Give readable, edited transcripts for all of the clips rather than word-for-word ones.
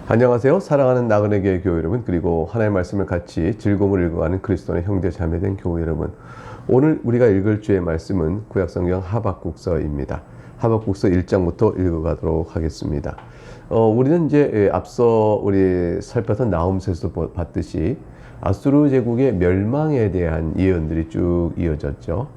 안녕하세요. 사랑하는 나그네 교회 교회 여러분, 그리고 하나님의 말씀을 같이 즐거움을 읽어가는 그리스도의 형제 자매된 교회 여러분, 오늘 우리가 읽을 주의 말씀은 구약성경 하박국서입니다. 하박국서 1장부터 읽어가도록 하겠습니다. 우리는 이제 앞서 우리 살폈던 나홈서에서도 봤듯이 아수르 제국의 멸망에 대한 예언들이 쭉 이어졌죠.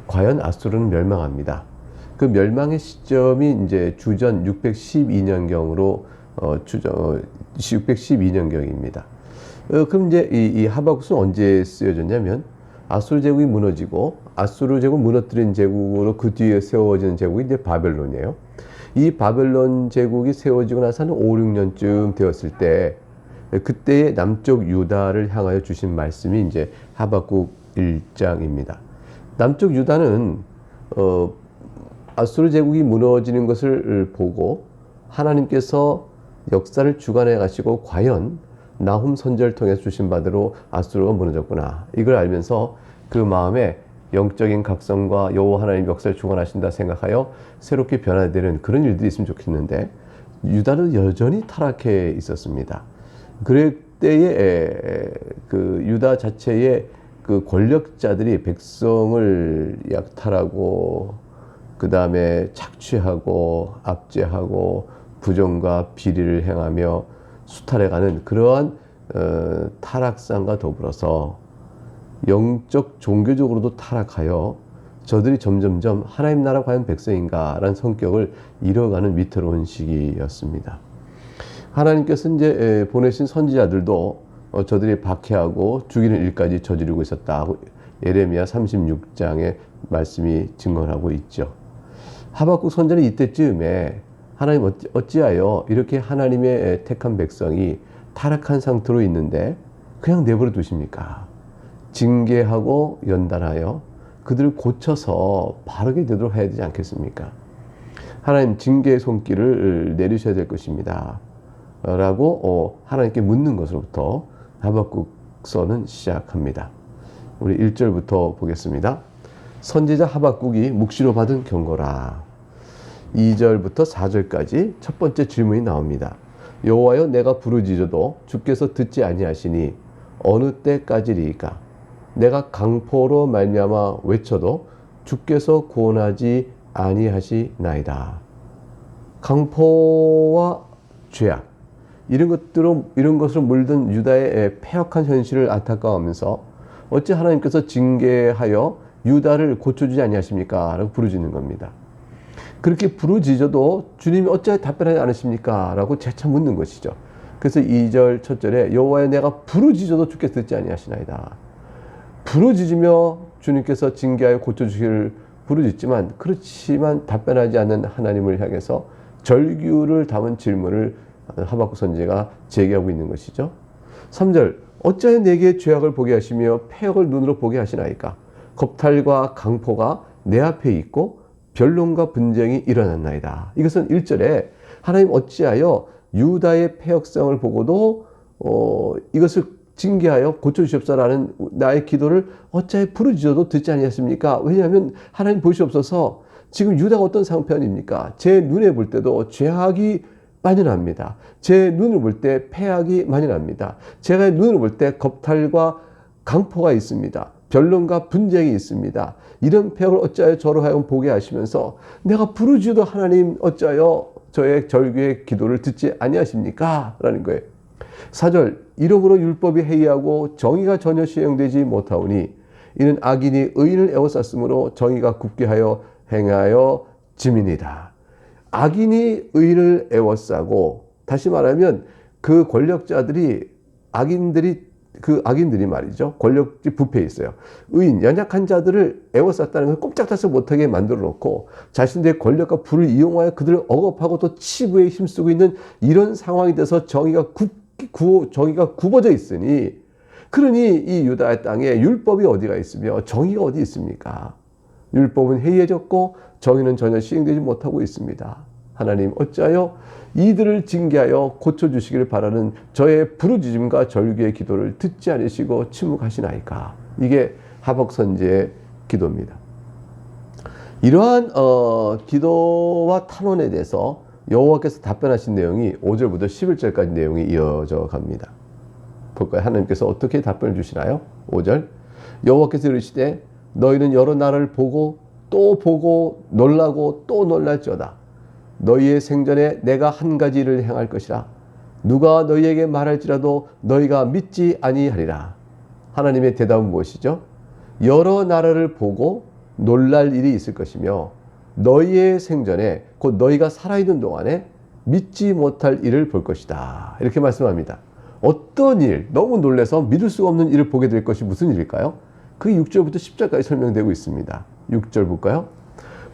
과연 아수르는 멸망합니다. 그 멸망의 시점이 이제 주전 612년경으로 612년경입니다. 그럼 이제 이 하박국은 언제 쓰여졌냐면 아수르 제국이 무너지고 아수르 제국 무너뜨린 제국으로 그 뒤에 세워지는 제국이 이제 바벨론이에요. 이 바벨론 제국이 세워지고 나서 한 5, 6년쯤 되었을 때 그때의 남쪽 유다를 향하여 주신 말씀이 이제 하박국 1장입니다. 남쪽 유다는 아수르 제국이 무너지는 것을 보고 하나님께서 역사를 주관해 가시고 과연 나훔 선지자를 통해서 주신 바대로 아수르가 무너졌구나, 이걸 알면서 그 마음에 영적인 각성과 여호와 하나님 역사를 주관하신다 생각하여 새롭게 변화되는 그런 일들이 있으면 좋겠는데, 유다는 여전히 타락해 있었습니다. 그때에 그 유다 자체의 그 권력자들이 백성을 약탈하고 그 다음에 착취하고 압제하고 부정과 비리를 행하며 수탈해가는 그러한 타락상과 더불어서 영적 종교적으로도 타락하여 저들이 점점점 하나님 나라 과연 백성인가 라는 성격을 잃어가는 위태로운 시기였습니다. 하나님께서 이제 보내신 선지자들도 저들이 박해하고 죽이는 일까지 저지르고 있었다, 예레미야 36장의 말씀이 증언하고 있죠. 하박국 선지자는 이때쯤에 하나님 어찌하여 이렇게 하나님의 택한 백성이 타락한 상태로 있는데 그냥 내버려 두십니까? 징계하고 연단하여 그들을 고쳐서 바르게 되도록 해야 되지 않겠습니까? 하나님 징계의 손길을 내리셔야 될 것입니다 라고 하나님께 묻는 것으로부터 하박국서는 시작합니다. 우리 1절부터 보겠습니다. 선지자 하박국이 묵시로 받은 경고라. 2절부터 4절까지 첫 번째 질문이 나옵니다. 여호와여, 내가 부르짖어도 주께서 듣지 아니하시니 어느 때까지리이까? 내가 강포로 말미암아 외쳐도 주께서 구원하지 아니하시나이다. 강포와 죄악, 이런 것으로 물든 유다의 패역한 현실을 안타까워하면서 어찌 하나님께서 징계하여 유다를 고쳐주지 아니하십니까? 라고 부르짖는 겁니다. 그렇게 부르짖어도 주님이 어찌하여 답변하지 않으십니까? 라고 재차 묻는 것이죠. 그래서 2절 첫 절에 여호와여, 내가 부르짖어도 주께서 듣지 아니하시나이다. 부르짖으며 주님께서 징계하여 고쳐주시기를 부르짖지만 그렇지만 답변하지 않는 하나님을 향해서 절규를 담은 질문을 하박국 선지자가 제기하고 있는 것이죠. 3절, 어찌하여 내게 죄악을 보게 하시며 패역을 눈으로 보게 하시나이까? 겁탈과 강포가 내 앞에 있고 변론과 분쟁이 일어났나이다. 이것은 1절에 하나님 어찌하여 유다의 패역성을 보고도 이것을 징계하여 고쳐주시옵소서라는 나의 기도를 어찌하여 부르짖어도 듣지 아니하십니까? 왜냐하면 하나님 보시옵소서, 지금 유다가 어떤 상편입니까? 제 눈에 볼 때도 죄악이 만연합니다. 제 눈을 볼 때 패악이 만연합니다. 제가 눈을 볼 때 겁탈과 강포가 있습니다. 변론과 분쟁이 있습니다. 이런 패역을 어찌하여 저로 하여금 보게 하시면서 내가 부르짖어도 하나님 어찌하여 저의 절규의 기도를 듣지 아니하십니까? 라는 거예요. 4절, 이러므로 율법이 해이하고 정의가 전혀 시행되지 못하오니 이는 악인이 의인을 애워쌌으므로 정의가 굳게 하여 행하여 짐이니이다. 악인이 의인을 애워싸고, 다시 말하면 그 권력자들이 그 악인들이 말이죠, 권력지 부패에 있어요. 의인, 연약한 자들을 애워쌌다는 것을 꼼짝달싹 못하게 만들어 놓고 자신들의 권력과 부를 이용하여 그들을 억압하고 또 치부에 힘쓰고 있는 이런 상황이 돼서 정의가 굽어져 있으니, 그러니 이 유다의 땅에 율법이 어디가 있으며 정의가 어디 있습니까? 율법은 해이해졌고 정의는 전혀 시행되지 못하고 있습니다. 하나님 어찌하여 이들을 징계하여 고쳐주시기를 바라는 저의 부르짖음과 절규의 기도를 듣지 않으시고 침묵하시나이까? 이게 하박국 선지의 기도입니다. 이러한 기도와 탄원에 대해서 여호와께서 답변하신 내용이 5절부터 11절까지 내용이 이어져 갑니다. 볼까요? 하나님께서 어떻게 답변을 주시나요? 5절 여호와께서 이르시되 너희는 여러 나라를 보고 또 보고 놀라고 또 놀랄지어다. 너희의 생전에 내가 한 가지 일을 행할 것이라. 누가 너희에게 말할지라도 너희가 믿지 아니하리라. 하나님의 대답은 무엇이죠? 여러 나라를 보고 놀랄 일이 있을 것이며 너희의 생전에 곧 너희가 살아있는 동안에 믿지 못할 일을 볼 것이다. 이렇게 말씀합니다. 어떤 일, 너무 놀라서 믿을 수가 없는 일을 보게 될 것이 무슨 일일까요? 그게 6절부터 10절까지 설명되고 있습니다. 6절 볼까요?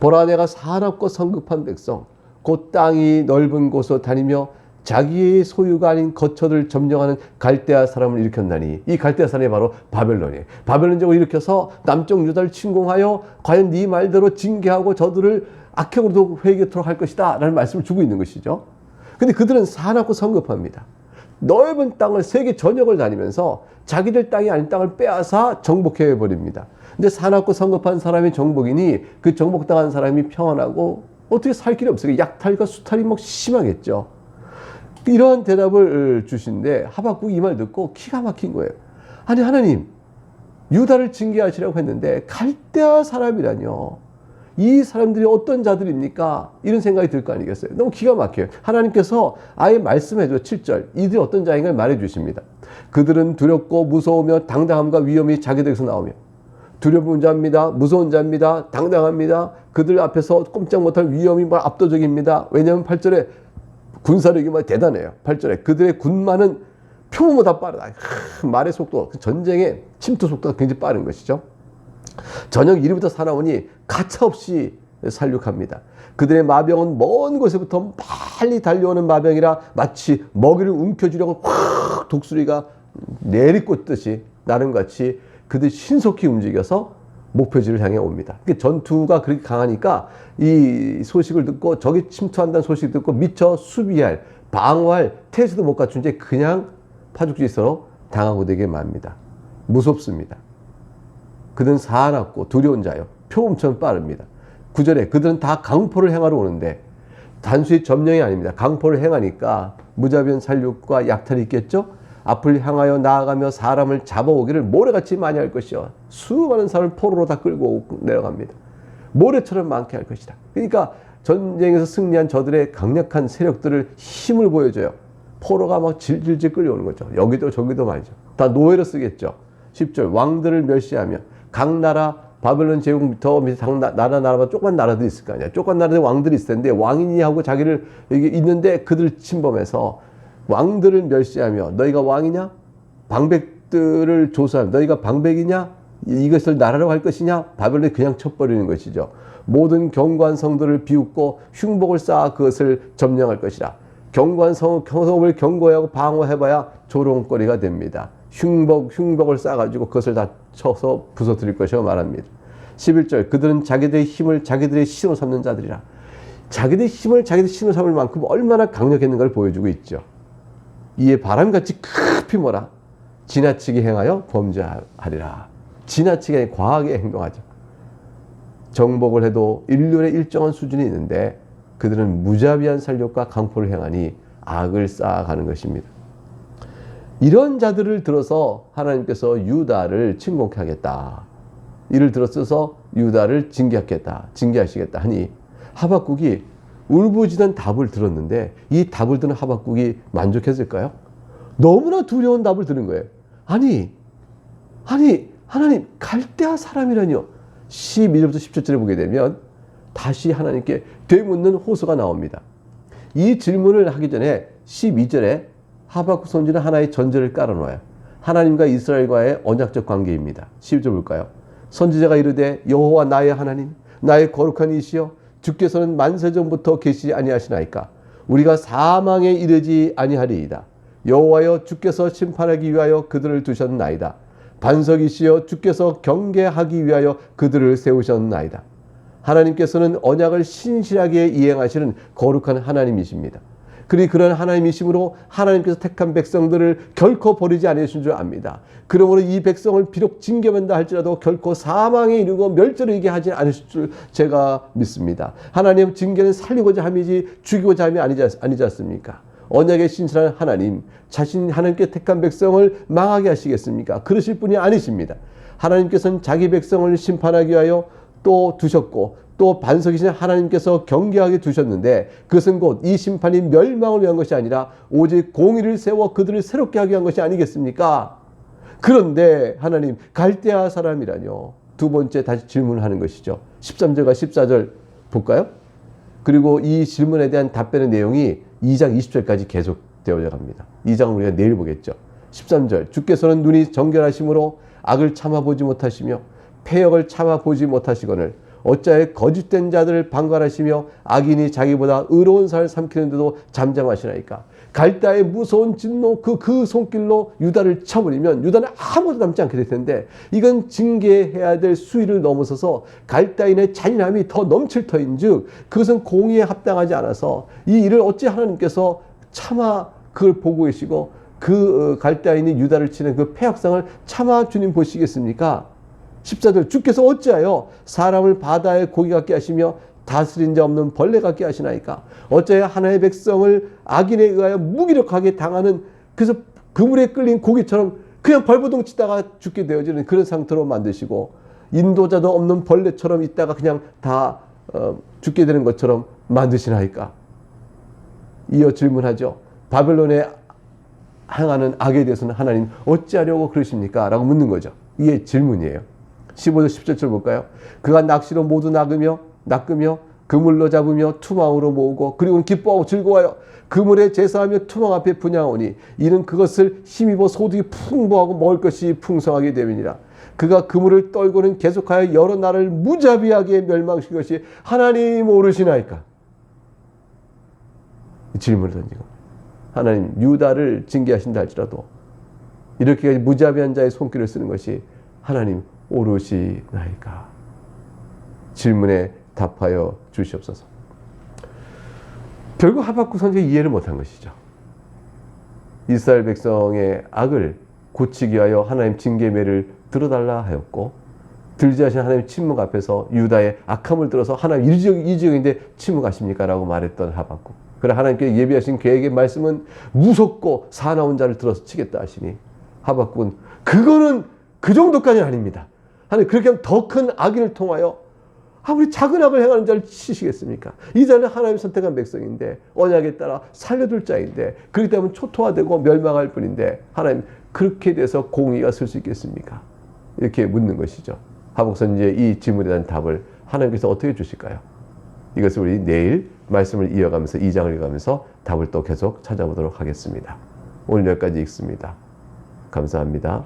보라 내가 사납고 성급한 백성 곧 땅이 넓은 곳으로 다니며 자기의 소유가 아닌 거처를 점령하는 갈대아 사람을 일으켰나니 이 갈대아 사람이 바로 바벨론이에요. 바벨론 제국을 일으켜서 남쪽 유다를 침공하여 과연 네 말대로 징계하고 저들을 악행으로도 회개토록 할 것이다 라는 말씀을 주고 있는 것이죠. 근데 그들은 사납고 성급합니다. 넓은 땅을 세계 전역을 다니면서 자기들 땅이 아닌 땅을 빼앗아 정복해 버립니다. 근데 사납고 성급한 사람이 정복이니 그 정복당한 사람이 평안하고 어떻게 살 길이 없어요. 약탈과 수탈이 막 심하겠죠. 이러한 대답을 주신데 하박국이 이 말 듣고 기가 막힌 거예요. 아니 하나님 유다를 징계하시라고 했는데 갈대아 사람이라뇨. 이 사람들이 어떤 자들입니까? 이런 생각이 들 거 아니겠어요? 너무 기가 막혀요. 하나님께서 아예 말씀해줘. 7절 이들이 어떤 자인가를 말해주십니다. 그들은 두렵고 무서우며 당당함과 위엄이 자기들에게서 나오며 두려운 자입니다. 무서운 자입니다. 당당합니다. 그들 앞에서 꼼짝 못할 위엄이 압도적입니다. 왜냐하면 8절에 군사력이 대단해요. 8절에 그들의 군마는 표범보다 빠르다. 말의 속도, 전쟁의 침투 속도가 굉장히 빠른 것이죠. 저녁 1위부터 사나우니 가차없이 살육합니다. 그들의 마병은 먼 곳에부터 빨리 달려오는 마병이라 마치 먹이를 움켜쥐려고 확 독수리가 내리꽂듯이 나름같이 그들이 신속히 움직여서 목표지를 향해 옵니다. 전투가 그렇게 강하니까 이 소식을 듣고 적이 침투한다는 소식을 듣고 미처 수비할, 방어할 태세도 못 갖춘 채 그냥 파죽지세로 당하고 되게 맙니다. 무섭습니다. 그들은 사납고 두려운 자요. 표범처럼 빠릅니다. 9절에 그들은 다 강포를 행하러 오는데 단순히 점령이 아닙니다. 강포를 행하니까 무자비한 살육과 약탈이 있겠죠. 앞을 향하여 나아가며 사람을 잡아오기를 모래같이 많이 할 것이요. 수많은 사람을 포로로 다 끌고 내려갑니다. 모래처럼 많게 할 것이다. 그러니까 전쟁에서 승리한 저들의 강력한 세력들을 힘을 보여줘요. 포로가 막 질질질 끌려오는 거죠. 여기도 저기도 말이죠. 다 노예로 쓰겠죠. 10절 왕들을 멸시하며 각 나라 바벨론 제국부터 나라마다 조그만 나라들이 있을 거 아니야. 조그만 나라들 왕들이 있을 텐데 왕인이 하고 자기를 여기 있는데 그들을 침범해서 왕들을 멸시하며 너희가 왕이냐? 방백들을 조사하며 너희가 방백이냐? 이것을 나라라고 할 것이냐? 바벨론이 그냥 쳐버리는 것이죠. 모든 견고한 성들을 비웃고 흉복을 쌓아 그것을 점령할 것이라. 견고한 성읍을 견고하고 방어해봐야 조롱거리가 됩니다. 흉복을 쌓아가지고 그것을 다 쳐서 부서뜨릴 것이라고 말합니다. 11절 그들은 자기들의 힘을 자기들의 신으로 삼는 자들이라. 자기들의 힘을 자기들의 신으로 삼을 만큼 얼마나 강력했는가를 보여주고 있죠. 이에 바람같이 급히 뭐라? 지나치게 행하여 범죄하리라. 지나치게 과하게 행동하죠. 정복을 해도 인륜의 일정한 수준이 있는데 그들은 무자비한 살육과 강포를 행하니 악을 쌓아가는 것입니다. 이런 자들을 들어서 하나님께서 유다를 침공케 하겠다. 이를 들어서 유다를 징계하시겠다 하니 하박국이 울부짖는 답을 들었는데 이 답을 들은 하박국이 만족했을까요? 너무나 두려운 답을 들은 거예요. 아니 하나님 갈대아 사람이라니요. 12절부터 17절에 보게 되면 다시 하나님께 되묻는 호소가 나옵니다. 이 질문을 하기 전에 12절에 하박국 선지는 하나의 전제를 깔아놓아요. 하나님과 이스라엘과의 언약적 관계입니다. 12절 볼까요? 선지자가 이르되 여호와 나의 하나님 나의 거룩한 이시여 주께서는 만세전부터 계시지 아니하시나이까 우리가 사망에 이르지 아니하리이다. 여호와여 주께서 심판하기 위하여 그들을 두셨나이다. 반석이시여 주께서 경계하기 위하여 그들을 세우셨나이다. 하나님께서는 언약을 신실하게 이행하시는 거룩한 하나님이십니다. 그런 하나님이심으로 하나님께서 택한 백성들을 결코 버리지 않으신 줄 압니다. 그러므로 이 백성을 비록 징계받는다 할지라도 결코 사망에 이르고 멸절을 이게 하지 않으실 줄 제가 믿습니다. 하나님 징계는 살리고자 함이지 죽이고자 함이 아니지 않습니까? 언약의 신실한 하나님, 자신 하나님께 택한 백성을 망하게 하시겠습니까? 그러실 분이 아니십니다. 하나님께서는 자기 백성을 심판하기 위하여 또 두셨고 또 반석이신 하나님께서 경계하게 두셨는데 그것은 곧 이 심판이 멸망을 위한 것이 아니라 오직 공의를 세워 그들을 새롭게 하기 위한 것이 아니겠습니까? 그런데 하나님 갈대아 사람이라뇨. 두 번째 다시 질문하는 것이죠. 13절과 14절 볼까요? 그리고 이 질문에 대한 답변의 내용이 2장 20절까지 계속되어져 갑니다. 2장은 우리가 내일 보겠죠. 13절 주께서는 눈이 정결하심으로 악을 참아보지 못하시며 패역을 참아보지 못하시거늘 어찌하여 거짓된 자들을 방관하시며 악인이 자기보다 의로운 살을 삼키는데도 잠잠하시나이까. 갈대아의 무서운 진노 그 손길로 유다를 쳐버리면 유다는 아무도 남지 않게 될 텐데 이건 징계해야 될 수위를 넘어서서 갈대아인의 잔인함이 더 넘칠 터인즉 그것은 공의에 합당하지 않아서 이 일을 어찌 하나님께서 차마 그걸 보고 계시고 그 갈대아인이 유다를 치는 그 패역상을 차마 주님 보시겠습니까? 14절 주께서 어찌하여 사람을 바다의 고기 같게 하시며 다스린 자 없는 벌레 같게 하시나이까. 어찌하여 하나님의 백성을 악인에 의하여 무기력하게 당하는 그래서 그물에 끌린 고기처럼 그냥 벌거덩 치다가 죽게 되어지는 그런 상태로 만드시고 인도자도 없는 벌레처럼 있다가 그냥 다 죽게 되는 것처럼 만드시나이까. 이어 질문하죠. 바벨론에 향하는 악에 대해서는 하나님 어찌하려고 그러십니까? 라고 묻는 거죠. 이게 질문이에요. 15절 17절 볼까요? 그가 낚시로 모두 낚으며 그물로 잡으며 투망으로 모으고 그리고는 기뻐하고 즐거워하여 그물에 제사하며 투망 앞에 분양하오니 이는 그것을 힘입어 소득이 풍부하고 먹을 것이 풍성하게 되느니라. 그가 그물을 떨고는 계속하여 여러 나라를 무자비하게 멸망시킨 것이 하나님 모르시나이까. 질문을 던지고 하나님 유다를 징계하신다 할지라도 이렇게 무자비한 자의 손길을 쓰는 것이 하나님 오르시나이까. 질문에 답하여 주시옵소서. 결국 하박국 선지가 이해를 못한 것이죠. 이스라엘 백성의 악을 고치기 위하여 하나님 징계매를 들어달라 하였고 들지 하신 하나님 침묵 앞에서 유다의 악함을 들어서 하나님 이 지역인데 침묵하십니까? 라고 말했던 하박국. 그러나 하나님께 예비하신 계획의 말씀은 무섭고 사나운 자를 들어서 치겠다 하시니 하박국은 그거는 그 정도까지는 아닙니다. 하나님 그렇게 하면 더 큰 악인을 통하여 아무리 작은 악을 행하는 자를 치시겠습니까? 이 자는 하나님 선택한 백성인데 언약에 따라 살려둘 자인데 그렇기 때문에 초토화되고 멸망할 뿐인데 하나님 그렇게 돼서 공의가 쓸 수 있겠습니까? 이렇게 묻는 것이죠. 하박국 선지의 이 질문에 대한 답을 하나님께서 어떻게 주실까요? 이것을 우리 내일 말씀을 이어가면서 2장을 읽어가면서 답을 또 계속 찾아보도록 하겠습니다. 오늘 여기까지 읽습니다. 감사합니다.